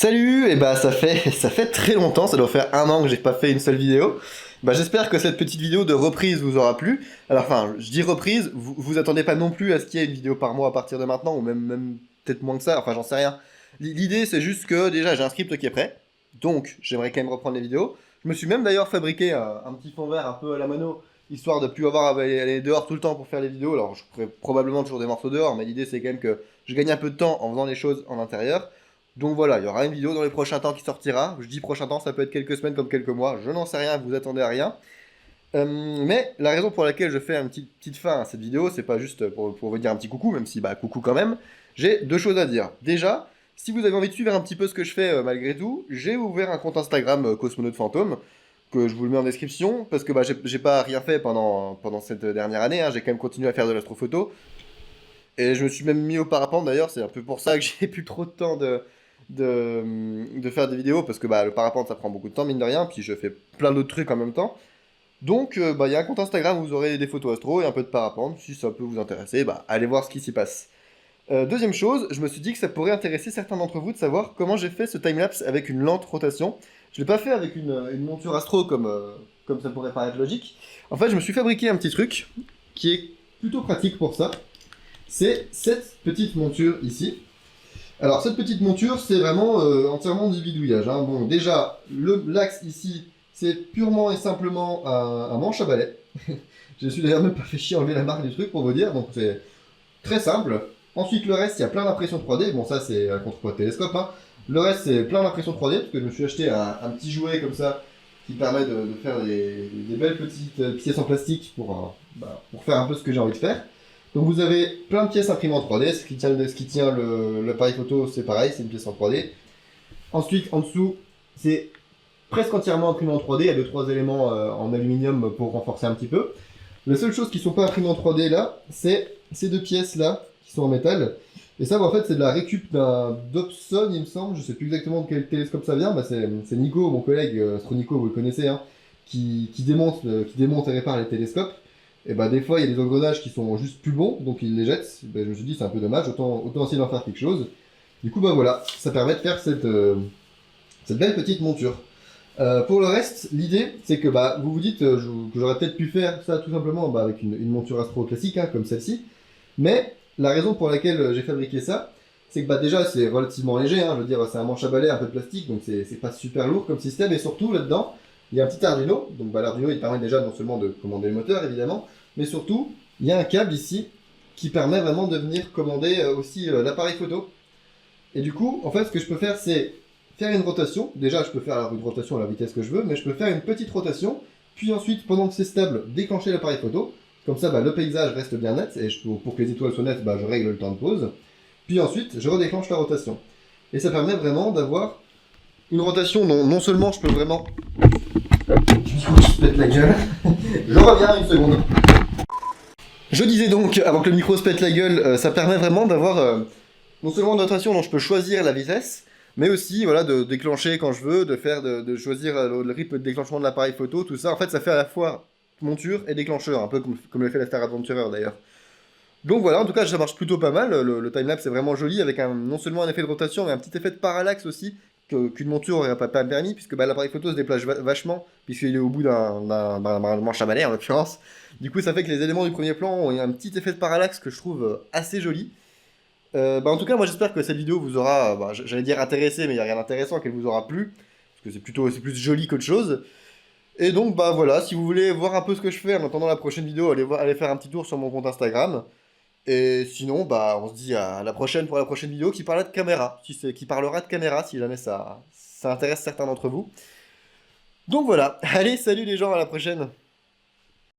Salut, et bah ça fait très longtemps, ça doit faire un an que j'ai pas fait une seule vidéo. Bah j'espère que cette petite vidéo de reprise vous aura plu. Alors enfin, je dis reprise, vous attendez pas non plus à ce qu'il y ait une vidéo par mois à partir de maintenant, ou même peut-être moins que ça, enfin j'en sais rien. L'idée c'est juste que déjà j'ai un script qui est prêt, donc j'aimerais quand même reprendre les vidéos. Je me suis même d'ailleurs fabriqué un petit fond vert un peu à la mano, histoire de plus avoir à aller dehors tout le temps pour faire les vidéos. Alors je ferai probablement toujours des morceaux dehors, mais l'idée c'est quand même que je gagne un peu de temps en faisant les choses en intérieur. Donc voilà, il y aura une vidéo dans les prochains temps qui sortira. Je dis prochain temps, ça peut être quelques semaines comme quelques mois. Je n'en sais rien, vous attendez à rien. Mais la raison pour laquelle je fais une petite fin à cette vidéo, c'est pas juste pour vous dire un petit coucou, même si bah coucou quand même. J'ai deux choses à dire. Déjà, si vous avez envie de suivre un petit peu ce que je fais malgré tout, j'ai ouvert un compte Instagram Cosmonaute Fantôme, que je vous le mets en description, parce que bah, j'ai pas rien fait pendant cette dernière année. Hein. J'ai quand même continué à faire de l'astrophoto. Et je me suis même mis au parapente d'ailleurs, c'est un peu pour ça que j'ai plus trop de temps de faire des vidéos, parce que bah, le parapente ça prend beaucoup de temps, mine de rien, puis je fais plein d'autres trucs en même temps. Donc bah, il y a un compte Instagram où vous aurez des photos astro et un peu de parapente, si ça peut vous intéresser, bah, allez voir ce qui s'y passe. Deuxième chose, je me suis dit que ça pourrait intéresser certains d'entre vous de savoir comment j'ai fait ce timelapse avec une lente rotation. Je l'ai pas fait avec une monture astro comme ça pourrait paraître logique. En fait, je me suis fabriqué un petit truc qui est plutôt pratique pour ça. C'est cette petite monture ici. Alors cette petite monture, c'est vraiment entièrement du bidouillage. Hein. Bon, déjà, l'axe ici, c'est purement et simplement un manche à balai. Je me suis d'ailleurs même pas fait chier à enlever la marque du truc pour vous dire, donc c'est très simple. Ensuite, le reste, il y a plein d'impressions 3D. Bon, ça, c'est un contrepoids de télescope. Hein. Le reste, c'est plein d'impressions 3D, parce que je me suis acheté un petit jouet comme ça, qui permet de faire des belles petites pièces en plastique pour faire un peu ce que j'ai envie de faire. Donc vous avez plein de pièces imprimées en 3D. Ce qui tient l'appareil photo, c'est pareil, c'est une pièce en 3D. Ensuite, en dessous, c'est presque entièrement imprimé en 3D. Il y a 2-3 éléments en aluminium pour renforcer un petit peu. La seule chose qui ne sont pas imprimées en 3D là, c'est ces deux pièces là qui sont en métal. Et ça, en fait, c'est de la récup d'un Dobson, il me semble. Je sais plus exactement de quel télescope ça vient. Bah, c'est Nico, mon collègue, Astro Nico, vous le connaissez, hein, qui démonte et répare les télescopes. Et bah, des fois, il y a des engrenages qui sont juste plus bons, donc il les jette. Bah, je me suis dit, c'est un peu dommage, autant essayer d'en faire quelque chose. Du coup, bah voilà, ça permet de faire cette belle petite monture. Pour le reste, l'idée, c'est que bah, vous vous dites que j'aurais peut-être pu faire ça tout simplement bah, avec une monture astro classique, hein, comme celle-ci. Mais la raison pour laquelle j'ai fabriqué ça, c'est que bah, déjà, c'est relativement léger. Hein, je veux dire, c'est un manche à balai, un peu de plastique, donc c'est pas super lourd comme système. Et surtout, là-dedans, il y a un petit Arduino. Donc bah, l'Arduino, il permet déjà non seulement de commander le moteur, évidemment, mais surtout, il y a un câble ici qui permet vraiment de venir commander aussi l'appareil photo. Et du coup, en fait, ce que je peux faire, c'est faire une rotation. Déjà, je peux faire une rotation à la vitesse que je veux, mais je peux faire une petite rotation. Puis ensuite, pendant que c'est stable, déclencher l'appareil photo. Comme ça, bah, le paysage reste bien net. Et pour que les étoiles soient nettes, bah, je règle le temps de pause. Puis ensuite, je redéclenche la rotation. Et ça permet vraiment d'avoir une rotation dont non seulement je peux vraiment... Je pète la gueule. Je reviens une seconde. Je disais donc, avant que le micro se pète la gueule, ça permet vraiment d'avoir non seulement une rotation dont je peux choisir la vitesse, mais aussi voilà, de déclencher quand je veux, de choisir le rythme de déclenchement de l'appareil photo, tout ça. En fait, ça fait à la fois monture et déclencheur, un peu comme le fait la Star Adventurer d'ailleurs. Donc voilà, en tout cas, ça marche plutôt pas mal. Le timelapse est vraiment joli, avec non seulement un effet de rotation, mais un petit effet de parallaxe aussi, qu'une monture n'aurait pas permis, puisque bah, l'appareil photo se déplace vachement, puisqu'il est au bout d'un manche à balai en l'occurrence. Du coup, ça fait que les éléments du premier plan ont un petit effet de parallaxe que je trouve assez joli. Bah en tout cas, moi j'espère que cette vidéo vous aura, bah, j'allais dire intéressé, mais il n'y a rien d'intéressant, qu'elle vous aura plu, parce que c'est plus joli qu'autre chose. Et donc bah voilà, si vous voulez voir un peu ce que je fais en attendant la prochaine vidéo, allez faire un petit tour sur mon compte Instagram. Et sinon, bah on se dit à la prochaine pour la prochaine vidéo qui parlera de caméra, qui parlera de caméra si jamais ça intéresse certains d'entre vous. Donc voilà, allez, salut les gens, à la prochaine.